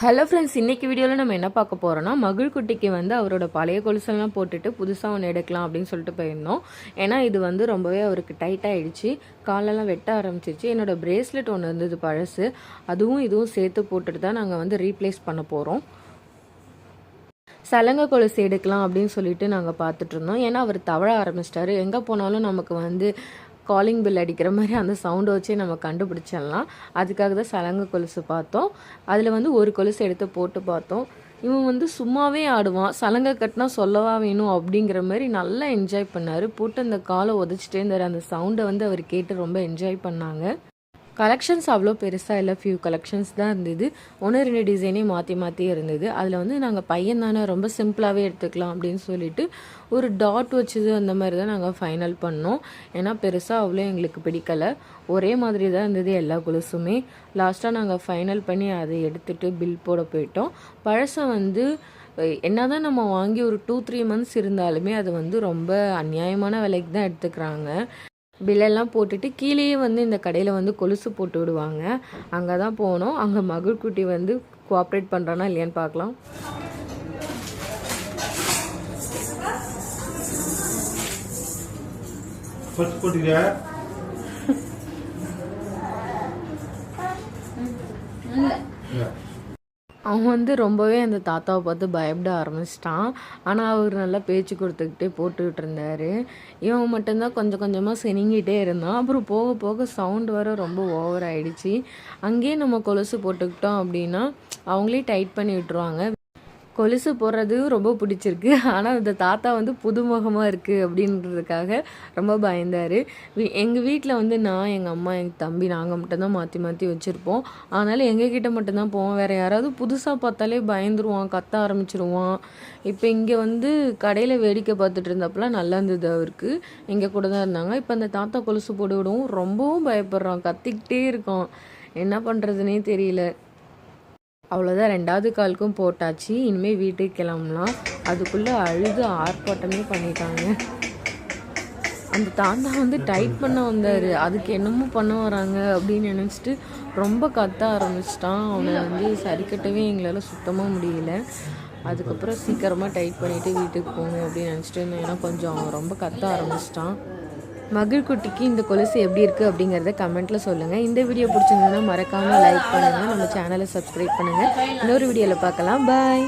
Hello friends, இன்றைக்கி வீடியோவில் நம்ம என்ன பார்க்க போகிறோன்னா, மகிழ் குட்டிக்கு வந்து அவரோட பழைய கொலுசெல்லாம் போட்டுட்டு புதுசாக ஒன்று எடுக்கலாம் அப்படின்னு சொல்லிட்டு போயிருந்தோம். ஏன்னா இது வந்து ரொம்பவே அவருக்கு டைட்டாகிடுச்சு, காலெல்லாம் வெட்ட ஆரம்பிச்சிருச்சு. என்னோடய பிரேஸ்லெட் ஒன்று இருந்தது பழசு, அதுவும் இதுவும் சேர்த்து போட்டுட்டு தான் நாங்கள் வந்து ரீப்ளேஸ் பண்ண போகிறோம். சலங்கை கொலுசு எடுக்கலாம் அப்படின்னு சொல்லிட்டு நாங்கள் பார்த்துட்டு இருந்தோம். ஏன்னா அவர் தவழ ஆரம்பிச்சிட்டாரு. எங்கே போனாலும் நமக்கு வந்து காலிங் பில் அடிக்கிற மாதிரி அந்த சவுண்டை வச்சே நம்ம கண்டுபிடிச்சிடலாம். அதுக்காக தான் சலங்கை கொலுசு பார்த்தோம். அதில் வந்து ஒரு கொலுசு எடுத்து போட்டு பார்த்தோம். இவன் வந்து சும்மாவே ஆடுவான், சலங்கை கட்டினா சொல்லவா வேணும் அப்படிங்கிற மாதிரி நல்லா என்ஜாய் பண்ணார். போட்டு அந்த காலை உதச்சிட்டே இருந்தார். அந்த சவுண்டை வந்து அவர் கேட்டு ரொம்ப என்ஜாய் பண்ணாங்க. கலெக்ஷன்ஸ் அவ்வளோ பெருசாக இல்லை, ஃபியூ கலெக்ஷன்ஸ் தான் இருந்தது. 1-2 டிசைனே மாற்றி இருந்தது. அதில் வந்து நாங்கள் பையன் தானே, ரொம்ப சிம்பிளாகவே எடுத்துக்கலாம் அப்படின்னு சொல்லிட்டு ஒரு டாட் வச்சது அந்த மாதிரி தான் நாங்கள் ஃபைனல் பண்ணோம். ஏன்னா பெருசாக அவ்வளோ எங்களுக்கு பிடிக்கலை, ஒரே மாதிரி தான் இருந்தது எல்லா கொலுசுமே. லாஸ்ட்டாக நாங்கள் ஃபைனல் பண்ணி அதை எடுத்துகிட்டு பில் போட போயிட்டோம். பழசை வந்து என்ன தான் நம்ம வாங்கி ஒரு 2-3 மந்த்ஸ் இருந்தாலுமே அது வந்து ரொம்ப அநியாயமான விலைக்கு தான் எடுத்துக்கிறாங்க. பில்லெல்லாம் போட்டுட்டு கீழேயே வந்து இந்த கடையில் வந்து கொலுசு போட்டு விடுவாங்க. அங்கே தான் போனோம். அங்கே மகிழ் குட்டி வந்து கோஆப்ரேட் பண்ணுறானா இல்லையான்னு பார்க்கலாம். அவன் வந்து ரொம்பவே அந்த தாத்தாவை பார்த்து பயப்பட ஆரம்பிச்சிட்டான். ஆனால் அவர் நல்லா பேச்சு கொடுத்துக்கிட்டே போட்டுக்கிட்டு இருந்தார். இவன் மட்டும்தான் கொஞ்சம் கொஞ்சமாக சினிங்கிட்டே இருந்தான். அப்புறம் போக போக சவுண்டு வர ரொம்ப ஓவர் ஆகிடுச்சு. அங்கேயே நம்ம கொலுசு போட்டுக்கிட்டோம் அப்படின்னா அவங்களே டைட் பண்ணி விட்டுருவாங்க. கொலுசு போடுறது ரொம்ப பிடிச்சிருக்கு. ஆனால் அந்த தாத்தா வந்து புதுமுகமாக இருக்குது அப்படின்றதுக்காக ரொம்ப பயந்தார். எங்கள் வீட்டில் வந்து நான், எங்கள் அம்மா, எங்கள் தம்பி நாங்கள் மட்டும்தான் மாற்றி மாற்றி வச்சுருப்போம். அதனால் எங்ககிட்ட மட்டும்தான் போவோம். வேறு யாராவது புதுசாக பார்த்தாலே பயந்துருவான், கத்த ஆரம்பிச்சிருவான். இப்போ இங்கே வந்து கடையில் வேடிக்கை பார்த்துட்டு இருந்தப்பெல்லாம் நல்லா இருந்தது அவருக்கு. எங்கள் கூட தான் இருந்தாங்க. இப்போ அந்த தாத்தா கொலுசு போட்டு விடவும் ரொம்பவும் பயப்படுறான், கத்திக்கிட்டே இருக்கான். என்ன பண்ணுறதுனே தெரியல. அவ்வளோதான், 2வது காலுக்கும் போட்டாச்சு. இனிமேல் வீட்டுக்கு கிளம்பலாம். அதுக்குள்ளே அழுது ஆர்ப்பாட்டமே பண்ணிட்டாங்க. அந்த தாத்தா வந்து டைட் பண்ண வந்தார், அதுக்கு என்னமோ பண்ண வராங்க அப்படின்னு நினச்சிட்டு ரொம்ப கத்த ஆரம்பிச்சிட்டான். அவனை வந்து சரி கட்டவே எங்களால் சுத்தமாக முடியல. அதுக்கப்புறம் சீக்கிரமாக டைட் பண்ணிவிட்டு வீட்டுக்கு போகணும் அப்படின்னு நினச்சிட்டு இருந்தேன். ஏன்னா கொஞ்சம் ரொம்ப கத்த ஆரம்பிச்சிட்டான். மகிழ் குட்டிக்கு இந்த கொலுசு எப்படி இருக்குது அப்படிங்கிறத கமெண்ட்டில் சொல்லுங்கள். இந்த வீடியோ பிடிச்சிருந்ததுன்னா மறக்காமல் லைக் பண்ணுங்கள், நம்ம சேனலை சப்ஸ்கிரைப் பண்ணுங்கள். இன்னொரு வீடியோவில் பார்க்கலாம். பாய்.